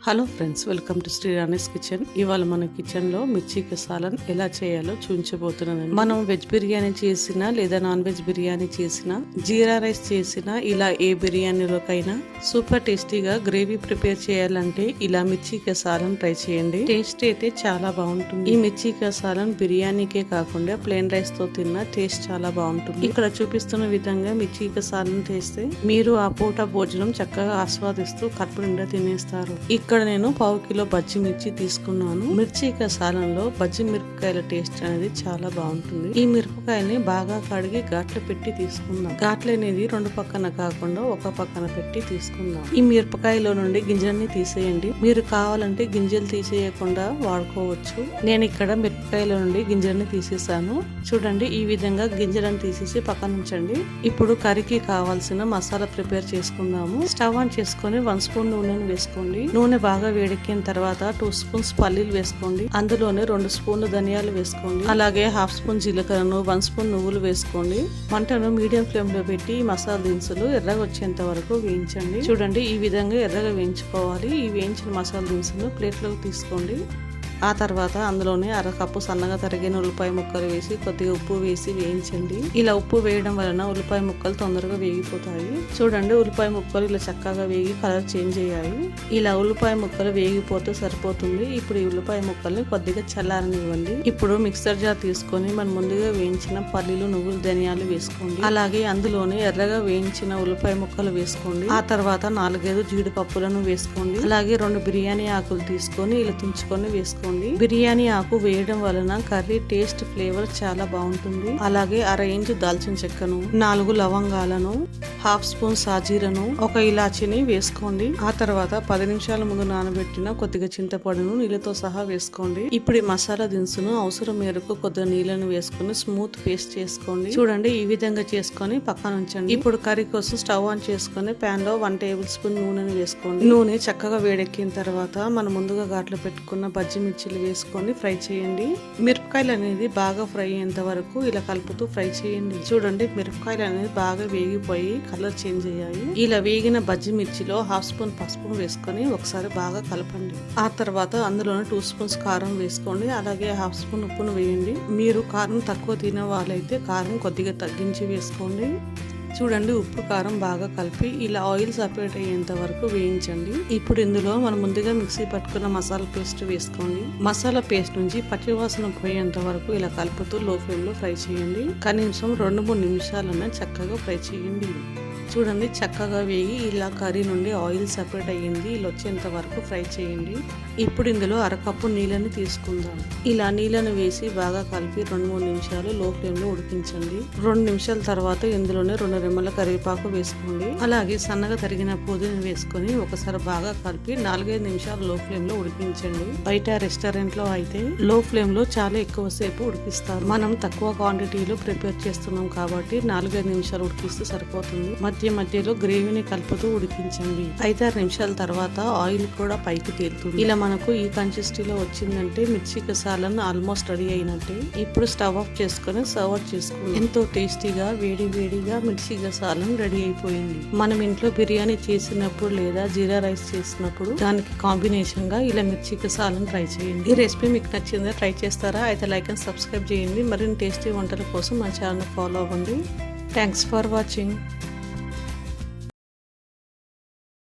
Hello friends, welcome to Srirani's kitchen. ఇవాళ మన kitchen లో మిర్చి కసాలన్ ఎలా చేయాలో చూపించబోతున్నాను. మనం వెజ్ బిర్యానీ చేసినా లేదా నాన్ వెజ్ బిర్యానీ చేసినా, జీరా రైస్ చేసినా, ఇలా ఏ బిర్యానీలోకైనా సూపర్ టేస్టీగా గ్రేవీ ప్రిపేర్ చేయాలంటే ఇలా మిర్చి కసాలన్ ట్రై చేయండి. టేస్ట్ అయితే చాలా బాగుంటుంది. ఈ మిర్చి కసాలన్ బిర్యానీకే కాకుండా ప్లేన్ రైస్ తో తిన్నా టేస్ట్ చాలా బాగుంటుంది. ఇక్కడ చూపిస్తున్న విధంగా మిర్చి కసాలన్ చేస్తే మీరు ఆ పూట భోజనం చక్కగా ఆస్వాదిస్తూ కడుపు నిండా తినేస్తారు. ఇక్కడ నేను 1/2 కిలో బజ్జి మిర్చి తీసుకున్నాను. మిర్చి కసాలంలో బజ్జి మిరపకాయల టేస్ట్ అనేది చాలా బాగుంటుంది. ఈ మిరపకాయని బాగా కడిగి ఘాట్లు పెట్టి తీసుకుందాం. ఘాట్లు అనేది 2 పక్కన కాకుండా ఒక పక్కన పెట్టి తీసుకుందాం. ఈ మిరపకాయలో నుండి గింజల్ని తీసేయండి. మీరు కావాలంటే గింజలు తీసేయకుండా వాడుకోవచ్చు. నేను ఇక్కడ మిరపకాయలో నుండి గింజల్ని తీసేసాను. చూడండి, ఈ విధంగా గింజలను తీసేసి పక్కన ఉంచండి. ఇప్పుడు కర్రీకి కావాల్సిన మసాలా ప్రిపేర్ చేసుకుందాము. స్టవ్ ఆన్ చేసుకొని 1 స్పూన్ నూనెను వేసుకోండి. నూనె బాగా వేడెక్కిన తర్వాత 2 స్పూన్స్ పల్లీలు వేసుకోండి. అందులోనే 2 స్పూన్లు ధనియాలు వేసుకోండి. అలాగే 1/2 స్పూన్ జీలకర్రను, 1 స్పూన్ నువ్వులు వేసుకోండి. మంటను మీడియం ఫ్లేమ్ లో పెట్టి ఈ మసాలా దినుసులు ఎర్రగా వచ్చేంత వరకు వేయించండి. చూడండి, ఈ విధంగా ఎర్రగా వేయించుకోవాలి. ఈ వేయించిన మసాలా దినుసులు ప్లేట్లోకి తీసుకోండి. ఆ తర్వాత అందులోనే 1/2 కప్పు సన్నగా తరిగిన ఉల్లిపాయ ముక్కలు వేసి కొద్దిగా ఉప్పు వేసి వేయించండి. ఇలా ఉప్పు వేయడం వలన ఉల్లిపాయ ముక్కలు తొందరగా వేగిపోతాయి. చూడండి, ఉల్లిపాయ ముక్కలు ఇలా చక్కగా వేగి కలర్ చేంజ్ అయ్యాయి. ఇలా ఉల్లిపాయ ముక్కలు వేగిపోతే సరిపోతుంది. ఇప్పుడు ఈ ఉల్లిపాయ ముక్కల్ని కొద్దిగా చల్లారనివ్వండి. ఇప్పుడు మిక్సర్ జార్ తీసుకొని మనం ముందుగా వేయించిన పల్లీలు, నువ్వులు, ధనియాలు వేసుకోండి. అలాగే అందులోనే ఎర్రగా వేయించిన ఉల్లిపాయ ముక్కలు వేసుకోండి. ఆ తర్వాత 4-5 జీడిపప్పులను వేసుకోండి. అలాగే 2 బిర్యానీ ఆకులు తీసుకొని ఇలా తుంచుకొని వేసుకోండి. బిర్యానీ ఆకు వేయడం వలన కర్రీ టేస్ట్ ఫ్లేవర్ చాలా బాగుంటుంది. అలాగే 1/2 ఇంచు దాల్చిన చెక్కను, 4 లవంగాలను, 1/2 స్పూన్ సాజీరను, 1 ఇలాచిని వేసుకోండి. ఆ తర్వాత 10 నిమిషాల ముందు నానబెట్టిన కొద్దిగా చింతపండును నీళ్ళతో సహా వేసుకోండి. ఇప్పుడు ఈ మసాలా దినుసును అవసరం మేరకు కొద్దిగా నీళ్ళను వేసుకుని స్మూత్ పేస్ట్ చేసుకోండి. చూడండి, ఈ విధంగా చేసుకొని పక్కన ఉంచండి. ఇప్పుడు కర్రీ కోసం స్టవ్ ఆన్ చేసుకుని ప్యాన్ లో 1 టేబుల్ స్పూన్ నూనెను వేసుకోండి. నూనె చక్కగా వేడెక్కిన తర్వాత మనం ముందుగా ఘాట్లు పెట్టుకున్న బజ్జి మిర్చిలు వేసుకొని ఫ్రై చేయండి. మిరపకాయలు అనేది బాగా ఫ్రై అయ్యేంత వరకు ఇలా కలుపుతూ ఫ్రై చేయండి. చూడండి, మిరపకాయలు అనేది బాగా వేగిపోయి కలర్ చేంజ్ అయ్యాయి. ఇలా వేగిన బజ్జి మిర్చిలో 1/2 స్పూన్ పసుపు వేసుకొని ఒకసారి బాగా కలపండి. ఆ తర్వాత అందులోనే 2 స్పూన్స్ కారం వేసుకోండి. అలాగే 1/2 స్పూన్ ఉప్పును వేయండి. మీరు కారం తక్కువ తినే వాళ్ళైతే కారం కొద్దిగా తగ్గించి వేసుకోండి. చూడండి, ఉప్పు కారం బాగా కలిపి ఇలా ఆయిల్ సపరేట్ అయ్యేంత వరకు వేయించండి. ఇప్పుడు ఇందులో మనం ముందుగా మిక్సీ పట్టుకున్న మసాలా పేస్ట్ వేసుకోండి. మసాలా పేస్ట్ నుంచి పచ్చివాసన పోయేంత వరకు ఇలా కలుపుతూ లో ఫ్లేమ్ లో ఫ్రై చేయండి. కనీసం 2-3 నిమిషాలన్నా చక్కగా ఫ్రై చేయండి. చూడండి, చక్కగా వేగి ఇలా కర్రీ నుండి ఆయిల్ సపరేట్ అయ్యింది. ఇలా వచ్చేంత వరకు ఫ్రై చేయండి. ఇప్పుడు ఇందులో 1/2 కప్పు నీళ్ళని తీసుకుందాం. ఇలా నీళ్ళను వేసి బాగా కలిపి 2-3 నిమిషాలు లో ఫ్లేమ్ లో ఉడికించండి. 2 నిమిషాల తర్వాత ఇందులోనే 2 రెమ్మల కరివేపాకు వేసుకోండి. అలాగే సన్నగా తరిగిన పుదీనా వేసుకొని ఒకసారి బాగా కలిపి 4-5 నిమిషాలు లో ఫ్లేమ్ లో ఉడికించండి. బయట రెస్టారెంట్ లో అయితే లో ఫ్లేమ్ లో చాలా ఎక్కువ సేపు ఉడికిస్తారు. మనం తక్కువ క్వాంటిటీలో ప్రిపేర్ చేస్తున్నాం కాబట్టి 4-5 నిమిషాలు ఉడికిస్తే సరిపోతుంది. మధ్యలో గ్రేవీని కలుపుతూ ఉడికించండి. 5-6 నిమిషాల తర్వాత ఆయిల్ కూడా పైకి తేలుతుంది. ఇలా మనకు ఈ కన్సిస్టెన్సీలో వచ్చిందంటే మిర్చి కసాలన్ ఆల్మోస్ట్ రెడీ అయినట్టే. ఇప్పుడు స్టవ్ ఆఫ్ చేసుకుని సర్వ్ చేసుకోండి. ఎంతో టేస్టీగా వేడిగా మిర్చి కసాలన్ రెడీ అయిపోయింది. మనం ఇంట్లో బిర్యానీ చేసినప్పుడు లేదా జీరా రైస్ చేసినప్పుడు దానికి కాంబినేషన్ గా ఇలా మిర్చి కసాలన్ ట్రై చేయండి. ఈ రెసిపీ మీకు నచ్చిందా? ట్రై చేస్తారా? అయితే లైక్ అండ్ సబ్స్క్రైబ్ చేయండి. మరిన్ని టేస్టీ వంటల కోసం మా ఛానల్ ఫాలో అవ్వండి. Thanks for watching.